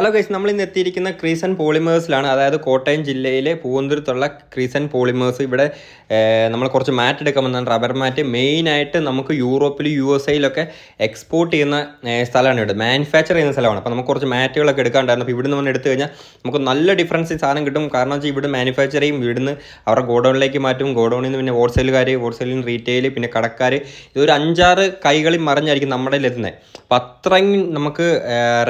Hello guys, നമ്മൾ ഇന്ന് എത്തിയിരിക്കുന്ന ക്രീസൻ പോളിമേഴ്സിലാണ്. അതായത് കോട്ടയം ജില്ലയിലെ പൂവന്തുരത്തുള്ള ക്രീസൻ പോളിമേഴ്സ്. ഇവിടെ നമ്മൾ കുറച്ച് മാറ്റ് എടുക്കാമെന്നാണ്. റബ്ബർ മാറ്റ് മെയിനായിട്ട് നമുക്ക് യൂറോപ്പിലും USA എക്സ്പോർട്ട് ചെയ്യുന്ന സ്ഥലമാണ്. ഇവിടെ മാനുഫാക്ചർ ചെയ്യുന്ന സ്ഥലമാണ്. അപ്പോൾ നമുക്ക് കുറച്ച് മാറ്റുകളൊക്കെ എടുക്കാണ്ടായിരുന്നു. അപ്പോൾ ഇവിടുന്ന് നമ്മൾ എടുത്തു കഴിഞ്ഞാൽ നമുക്ക് നല്ല ഡിഫറൻസ് സാധനം കിട്ടും. കാരണം വെച്ചാൽ ഇവിടെ മാനുഫാക്ചർ ചെയ്യും, ഇവിടുന്ന് അവരുടെ ഗോഡൗണിലേക്ക് മാറ്റും, ഗോഡൗണിൽ നിന്ന് പിന്നെ ഹോൾസെയിൽ റീറ്റെയിൽ, പിന്നെ കടക്കാർ, ഇതൊരു 5-6 കൈകളിൽ മറിഞ്ഞായിരിക്കും നമ്മുടെ എത്തുന്നത്. അപ്പോൾ അത്രയും നമുക്ക്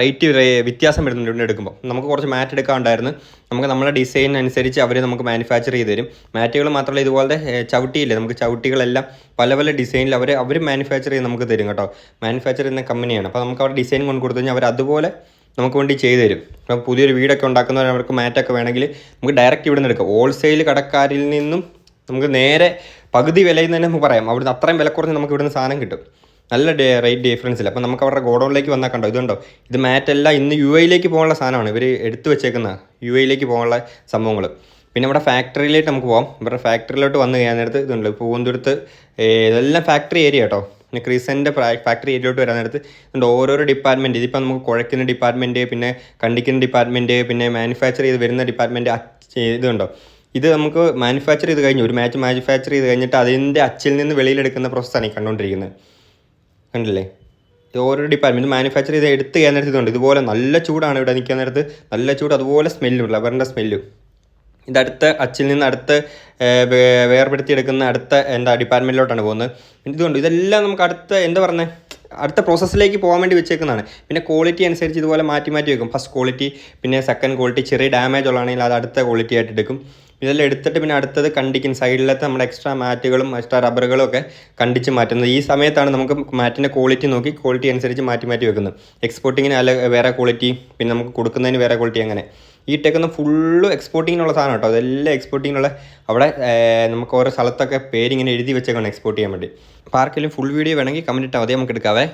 റേറ്റ് വ്യത്യാസം വരുന്നുണ്ട് ഇവിടെ എടുക്കുമ്പോൾ. നമുക്ക് കുറച്ച് മാറ്റ് എടുക്കാനുണ്ടായിരുന്നു. നമുക്ക് നമ്മുടെ ഡിസൈൻ അനുസരിച്ച് അവർ നമുക്ക് മാനുഫാക്ചർ ചെയ്ത് തരും. മാറ്റുകൾ മാത്രമല്ല, ഇതുപോലത്തെ ചവിട്ടിയില്ലേ, നമുക്ക് ചവിട്ടികളെല്ലാം പല പല ഡിസൈനിൽ അവർ മാനുഫാക്ചർ ചെയ്ത് നമുക്ക് തരും കേട്ടോ. മാനുഫാക്ചർ ചെയ്യുന്ന കമ്പനിയാണ്. അപ്പോൾ നമുക്ക് അവർ ഡിസൈൻ കൊണ്ട് കൊടുത്തു കഴിഞ്ഞാൽ അവർ അതുപോലെ നമുക്ക് വേണ്ടി ചെയ്തു തരും. അപ്പോൾ പുതിയൊരു വീടൊക്കെ ഉണ്ടാക്കുന്നവർ അവർക്ക് മാറ്റൊക്കെ വേണമെങ്കിൽ നമുക്ക് ഡയറക്റ്റ് ഇവിടെ നിന്ന് എടുക്കാം. ഹോൾസെയിൽ കടക്കാരിൽ നിന്നും നമുക്ക് നേരെ പകുതി വിലയിൽ നിന്ന് തന്നെ നമുക്ക് പറയാം. അവിടുന്ന് അത്രയും വില കുറഞ്ഞ് നമുക്ക് ഇവിടുന്ന് സാധനം കിട്ടും. നല്ല റേറ്റ് ഡിഫറൻസില്ല. അപ്പോൾ നമുക്ക് അവരുടെ ഗോഡൗണിലേക്ക് വന്നാൽ കണ്ടോ, ഇതുണ്ടോ, ഇത് മാറ്റെല്ലാം ഇന്ന് UAE പോകാനുള്ള സാധനമാണ് ഇവർ എടുത്തു വെച്ചേക്കുന്ന, UAE പോകാനുള്ള സംഭവങ്ങൾ. പിന്നെ നമ്മുടെ ഫാക്ടറിയിലേക്ക് നമുക്ക് പോകാം. ഇവരുടെ ഫാക്ടറിയിലോട്ട് വന്ന് കഴിയാൻ നേരത്ത് ഇതുണ്ട്, പൂവന്തുരത്ത് ഇതെല്ലാം ഫാക്ടറി ഏരിയ കേട്ടോ. പിന്നെ ക്രീസൻ്റെ ഫാക്ടറി ഏരിയയിലോട്ട് വരാൻ നേരത്ത് ഇതുണ്ട് ഓരോരോ ഡിപ്പാർട്ട്മെൻറ്റ്. ഇതിപ്പോൾ നമുക്ക് കുഴക്കുന്ന ഡിപ്പാർട്ട്മെൻറ്റ്, പിന്നെ കണ്ടിക്കുന്ന ഡിപ്പാർട്ട്മെൻറ്റ്, പിന്നെ മാനുഫാക്ചർ ചെയ്ത് വരുന്ന ഡിപ്പാർട്ട്മെൻറ്റ്. ഇതുണ്ടോ, ഇത് നമുക്ക് മാനുഫാക്ചർ ചെയ്ത് കഴിഞ്ഞു, ഒരു മാറ്റ് മാനുഫാക്ചർ ചെയ്ത് കഴിഞ്ഞിട്ട് അതിൻ്റെ അച്ചിൽ നിന്ന് വെളിയിലെടുക്കുന്ന പ്രോസസ്സാണ് ഈ കണ്ടുകൊണ്ടിരിക്കുന്നത്. കണ്ടില്ലേ, ഇത് ഓരോ ഡിപ്പാർട്ട്മെൻറ്റ് മാനുഫാക്ചർ ചെയ്ത് എടുത്ത് ചെയ്യാൻ നേരത്തുണ്ട്. ഇതുപോലെ നല്ല ചൂടാണ് ഇവിടെ നിൽക്കാൻ നേരത്ത്, നല്ല ചൂട്, അതുപോലെ സ്മെല്ലും, റബ്ബറിൻ്റെ സ്മെല്ലും. ഇതടുത്ത അച്ചിൽ നിന്ന് അടുത്ത് വേർപെടുത്തിയെടുക്കുന്ന അടുത്ത ഡിപ്പാർട്ട്മെൻറ്റിലോട്ടാണ് പോകുന്നത്. ഇതുകൊണ്ട് ഇതെല്ലാം നമുക്ക് അടുത്ത പ്രോസസ്സിലേക്ക് പോകാൻ വേണ്ടി വെച്ചേക്കുന്നതാണ്. പിന്നെ ക്വാളിറ്റി അനുസരിച്ച് ഇതുപോലെ മാറ്റി വെക്കും. ഫസ്റ്റ് ക്വാളിറ്റി, പിന്നെ സെക്കൻഡ് ക്വാളിറ്റി, ചെറിയ ഡാമേജ് ഉള്ളതാണെങ്കിൽ അത് അടുത്ത ക്വാളിറ്റി ആയിട്ട് എടുക്കും. ഇതെല്ലാം എടുത്തിട്ട് പിന്നെ അടുത്തത് കണ്ടിക്കും. സൈഡിലത്തെ നമ്മുടെ എക്സ്ട്രാ മാറ്റുകളും എക്സ്ട്രാ റബ്ബറുകളും ഒക്കെ കണ്ടിച്ച് മാറ്റുന്നത്. ഈ സമയത്താണ് നമുക്ക് മാറ്റിൻ്റെ ക്വാളിറ്റി നോക്കി ക്വാളിറ്റി അനുസരിച്ച് മാറ്റി വെക്കുന്നത്. എക്സ്പോർട്ടിങ്ങിന് അല്ല വേറെ ക്വാളിറ്റി, പിന്നെ നമുക്ക് കൊടുക്കുന്നതിന് വേറെ ക്വാളിറ്റി, അങ്ങനെ. ഈ ഇട്ടേക്കുന്ന ഫുള്ള് എക്സ്പോർട്ടിങ്ങിനുള്ള സാധനം കേട്ടോ. അതെല്ലാം എക്സ്പോർട്ടിങ്ങിനുള്ള, അവിടെ നമുക്ക് ഓരോ സ്ഥലത്തൊക്കെ പേരിങ്ങനെ എഴുതി വെച്ചേക്കാണ് എക്സ്പോർട്ട് ചെയ്യാൻ വേണ്ടി. അപ്പോൾ ആർക്കെങ്കിലും ഫുൾ വീഡിയോ വേണമെങ്കിൽ കമൻറ്റ് ഇട്ടാൽ മതി, നമുക്ക് എടുക്കാവേ.